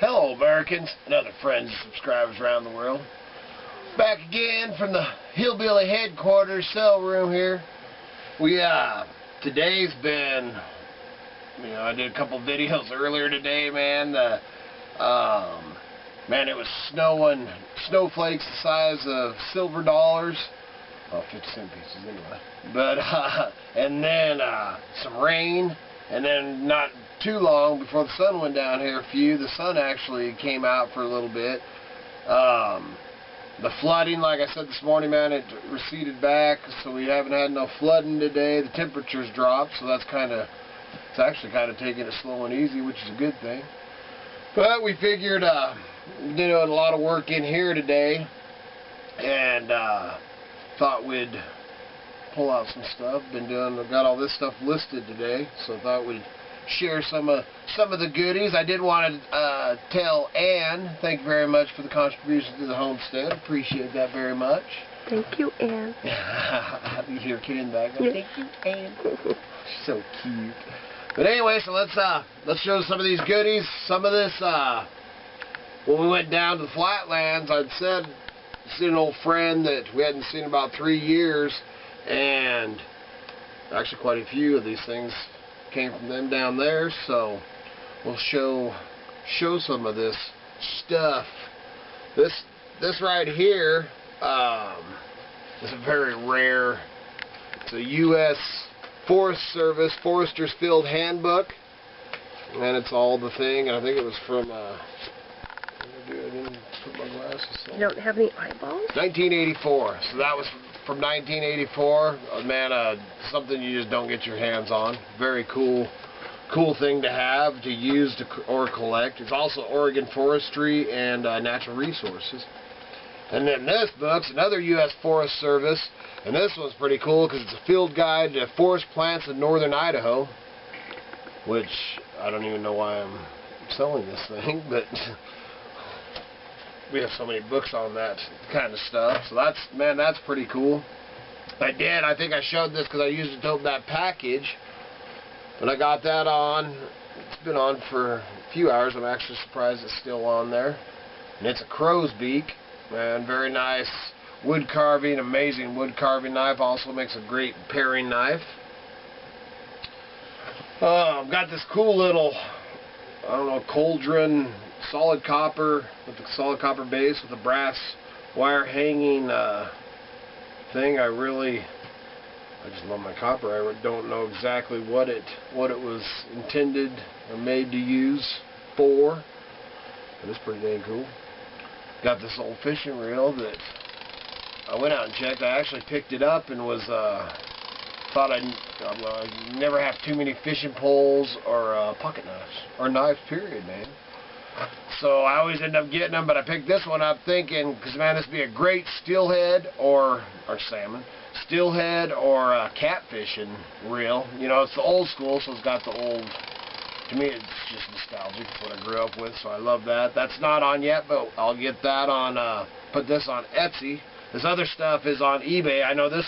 Hello, Americans and other friends and subscribers around the world. Back again from the Hillbilly headquarters cell room here. Today's been, I did a couple videos earlier today, man. Man, it was snowing, snowflakes the size of silver dollars. Well, 50-cent pieces anyway. But, and then some rain, and then not too long before the sun went down here the sun actually came out for a little bit. The flooding, like I said this morning, man, it receded back, so we haven't had no flooding today. The temperatures dropped, so it's actually kind of taking it slow and easy, which is a good thing. But we figured, doing a lot of work in here today, and thought we'd pull out some stuff. Got all this stuff listed today, so thought we'd share some of the goodies. I did want to tell Ann, thank you very much for the contribution to the homestead. Appreciate that very much. Thank you, Ann. You hear a kid in the back. Thank you, Ann. She's so cute. But anyway, so let's show some of these goodies. Some of this, when we went down to the flatlands, I'd seen an old friend that we hadn't seen in about 3 years, and actually quite a few of these things came from them down there, so we'll show some of this stuff. This right here is a very rare. It's a U.S. Forest Service Forester's Field Handbook, and it's all the thing. And I think it was from I didn't put my glasses on. You don't have any eyeballs? 1984. So that was from 1984. Man, something you just don't get your hands on. Very cool thing to have, to use, or collect. It's also Oregon Forestry and Natural Resources. And then this book's another U.S. Forest Service, and this one's pretty cool because it's a field guide to forest plants in northern Idaho, which I don't even know why I'm selling this thing, but we have so many books on that kind of stuff. So that's pretty cool. I think I showed this because I used it to open that package, but I got that on. It's been on for a few hours. I'm actually surprised it's still on there. And it's a crow's beak. Man, very nice wood carving, amazing wood carving knife. Also makes a great paring knife. I've got this cool little, I don't know, cauldron, solid copper, with the solid copper base with a brass wire hanging thing. I just love my copper. I don't know exactly what it was intended or made to use for, but it's pretty dang cool. Got this old fishing reel that I went out and checked. I actually picked it up and was thought I'd never have too many fishing poles or pocket knives or knives, period, man. So I always end up getting them, but I picked this one up thinking, because man, this would be a great steelhead or salmon, steelhead or catfishing reel. You know, it's the old school, so it's got the old. To me, it's just nostalgic. It's what I grew up with, so I love that. That's not on yet, but I'll get that on. Put this on Etsy. This other stuff is on eBay. I know this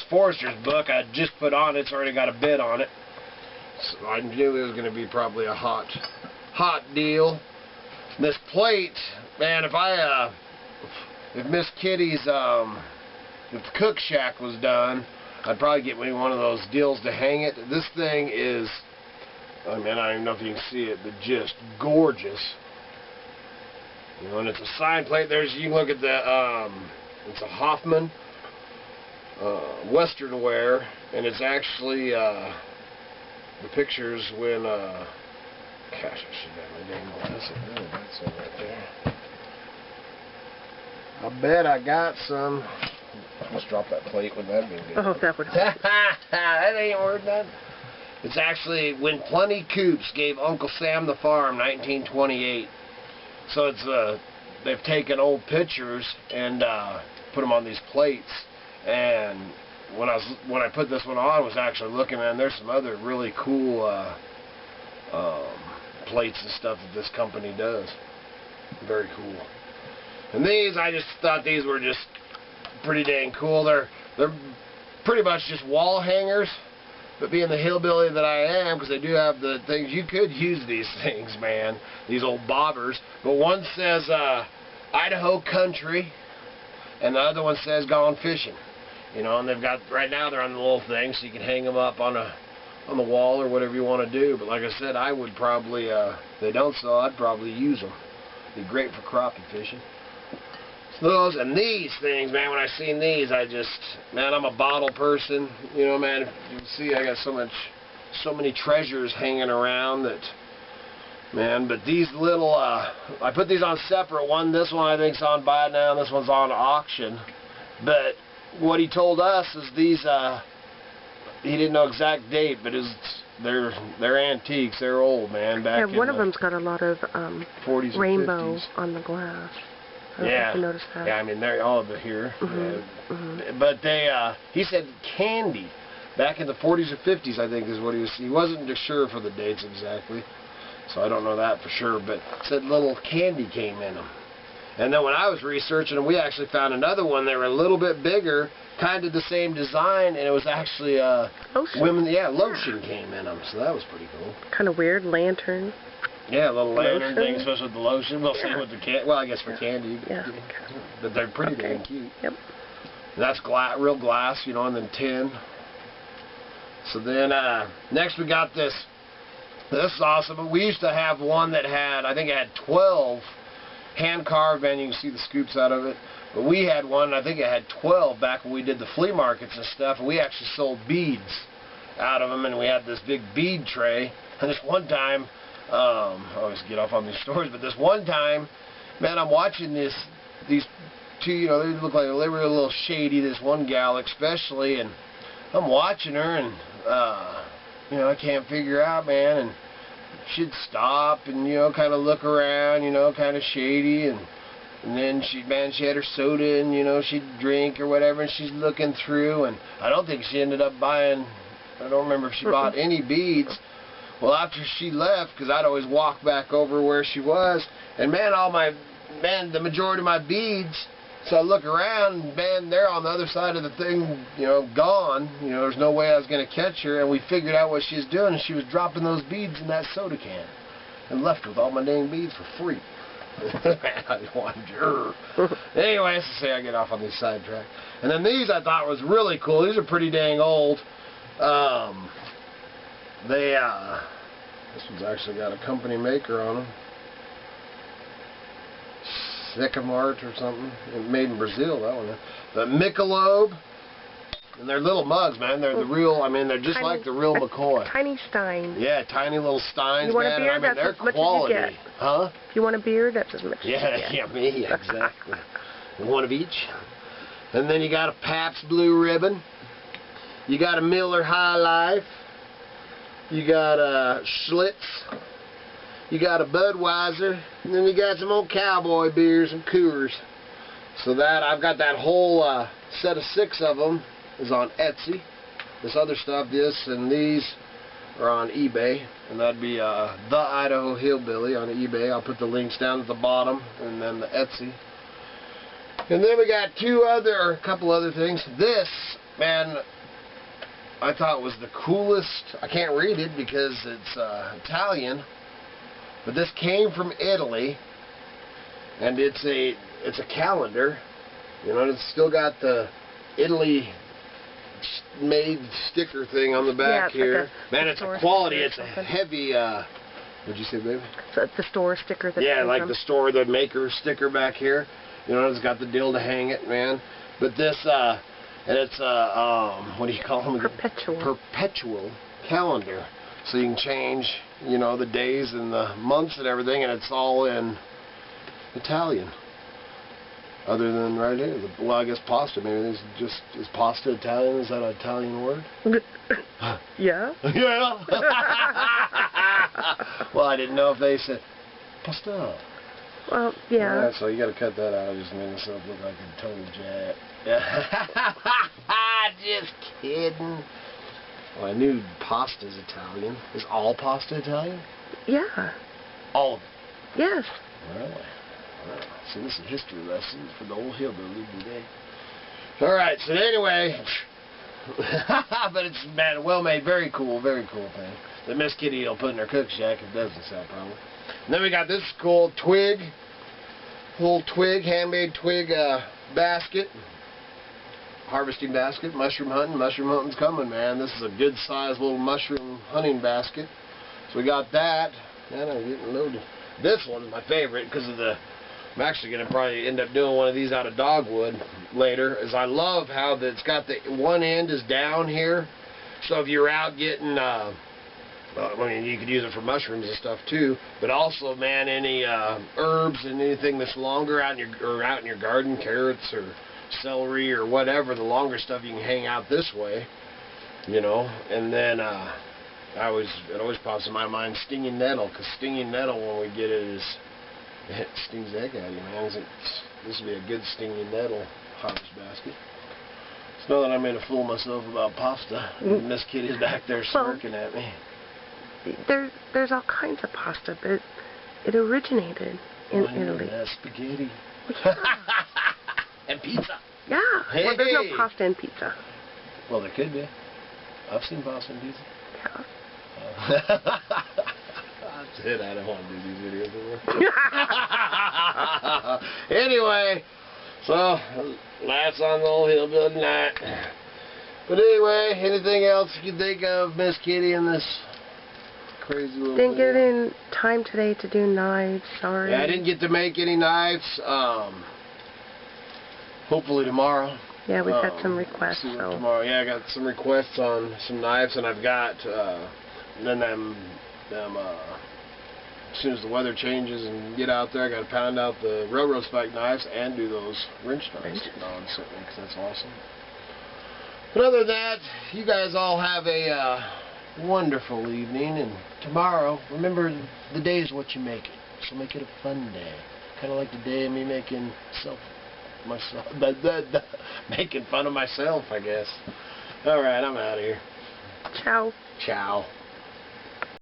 Forester's book I just put on. It's already got a bid on it, so I knew it was going to be probably a hot deal. And this plate, man, if Miss Kitty's if the cook shack was done, I'd probably get me one of those deals to hang it. This thing is, I mean, I don't even know if you can see it, but just gorgeous. You know, and it's a sign plate. You can look at the, it's a Hoffman Western wear, and it's actually, the pictures when, gosh, I should have my dang glasses. Oh, that's all right there. I bet I got some. Let's drop that plate. Wouldn't that be good? Oh, that would. That ain't worth nothing. It's actually When Plenty Coops Gave Uncle Sam the Farm, 1928. So it's they've taken old pictures and put them on these plates. And when I put this one on, I was actually looking, man, there's some other really cool plates and stuff that this company does. Very cool. And these, I just thought these were just pretty dang cool. They're pretty much just wall hangers. But being the hillbilly that I am, because I do have the things, you could use these things, man. These old bobbers. But one says Idaho country, and the other one says gone fishing. You know, and they've got, right now they're on the little thing, so you can hang them up on the wall or whatever you want to do. But like I said, I would probably, if they don't sell, I'd probably use them. Be great for crappie fishing. So those, and these things, man, when I seen these, I just, man, I'm a bottle person. You know, man, if you can see, I got so many treasures hanging around that, man. But these little, I put these on separate. This one I think's on buy now, and this one's on auction. But what he told us is these, he didn't know exact date, but they're antiques. They're old, man. Back one of them's got a lot of 40s rainbow 50s. on the glass. I don't know Yeah, if you noticed that. yeah. I mean, they're all over here. Mm-hmm. But they, he said candy back in the 40s or 50s. I think is what he wasn't sure for the dates exactly, so I don't know that for sure. But said little candy came in them. And then when I was researching them, we actually found another one. They were a little bit bigger, kind of the same design, and it was actually lotion. Lotion came in them. So that was pretty cool. Kind of weird lantern. Yeah, a little lantern Lotion. thing, especially with the lotion. We'll see with the candy. Well, I guess for candy. Yeah. But they're pretty dang cute. Yep. And that's real glass, you know, and then tin. So then next we got this. This is awesome. We used to have one that had, I think it had 12 hand carved, and you can see the scoops out of it. But we had one, I think it had 12 back when we did the flea markets and stuff. And we actually sold beads out of them, and we had this big bead tray. And this one time, I always get off on these stories, but this one time, man, I'm watching these two, you know, they look like they were a little shady, this one gal especially, and I'm watching her, and, you know, I can't figure out, man, and she'd stop and, you know, kind of look around, you know, kind of shady, and then she had her soda, and, you know, she'd drink or whatever, and she's looking through, and I don't think she ended up buying, I don't remember if she bought any beads. Well, after she left, because I'd always walk back over where she was, and man, the majority of my beads, so I look around, and man, they're on the other side of the thing, you know, gone. You know, there's no way I was going to catch her, and we figured out what she was doing, and she was dropping those beads in that soda can, and left with all my dang beads for free. I wonder. Anyway, let's say I get off on these sidetracks. And then these I thought was really cool. These are pretty dang old. This one's actually got a company maker on them. Sycamart or something. Made in Brazil, that one. The Michelob. And they're little mugs, man. They're the real, I mean, they're just tiny, like the real McCoy. Tiny stein. Yeah, tiny little steins, you want man. A beer, I mean, that's they're as quality. Much as you get. Huh? If you want a beer, that's as much as you get. Yeah, me, exactly. One of each. And then you got a Pabst Blue Ribbon. You got a Miller High Life. You got a Schlitz. You got a Budweiser. And then you got some old cowboy beers and Coors. So that, I've got that whole set of 6 of them is on Etsy. This other stuff, this and these are on eBay. And that'd be the Idaho Hillbilly on eBay. I'll put the links down at the bottom and then the Etsy. And then we got a couple other things. This, man, I thought was the coolest. I can't read it because it's Italian, but this came from Italy, and it's a calendar. You know, it's still got the Italy made sticker thing on the back here. Man, it's a quality. It's a heavy. What'd you say, baby? So it's the store sticker. The store, the maker sticker back here. You know, it's got the deal to hang it, man. But this, and it's what do you call them? Perpetual calendar. So you can change, you know, the days and the months and everything, and it's all in Italian. Other than right here, well, I guess pasta. Maybe is pasta Italian? Is that an Italian word? Yeah. Yeah. Well, I didn't know if they said pasta. Well, yeah. So you got to cut that out. I just made myself look like a total jack. Just kidding. Well, I knew pasta's Italian. Is all pasta Italian? Yeah. All of it? Yes. Really? Wow. So this is history lessons for the old hillbilly today. Alright, so anyway, But it's well made, very cool thing that Miss Kitty will put in her cook shack. It doesn't sell probably. And then we got this cool twig, little twig, handmade twig basket, harvesting basket, mushroom hunting. Mushroom hunting's coming, man. This is a good sized little mushroom hunting basket. So we got that. Man, I'm getting loaded. This one's my favorite because of the. I'm actually going to probably end up doing one of these out of dogwood later, as I love how it's got the one end is down here. So if you're out getting, I mean, you could use it for mushrooms and stuff too, but also, man, any herbs and anything that's longer out in your garden, carrots or celery or whatever, the longer stuff you can hang out this way, you know. And then it always pops in my mind stinging nettle, because stinging nettle, when we get it, it stings the heck out of you, man. This would be a good stinging nettle harvest basket. It's not that I made a fool of myself about pasta. Miss Kitty's back there smirking at me. There's all kinds of pasta, but it originated in Italy. Spaghetti. Yeah. And pizza. Yeah. Hey. Well, there's no pasta in pizza. Well, there could be. I've seen pasta and pizza. Yeah. That's it. I don't want to do these videos anymore. Anyway, so last on the old hillbilly night. But anyway, anything else you can think of, Miss Kitty, in this crazy little Didn't video? get in time today to do knives. Sorry. Yeah, I didn't get to make any knives. Hopefully tomorrow. Yeah, we've got some requests. See what So. tomorrow. Yeah, I got some requests on some knives, and I've got then them as soon as the weather changes and get out there, I got to pound out the railroad spike knives and do those wrench knives. Certainly, because that's awesome. But other than that, you guys all have a wonderful evening, and tomorrow, remember, the day is what you make it, so make it a fun day. Kind of like the day of me making making fun of myself, I guess. All right, I'm out of here. Ciao. Ciao.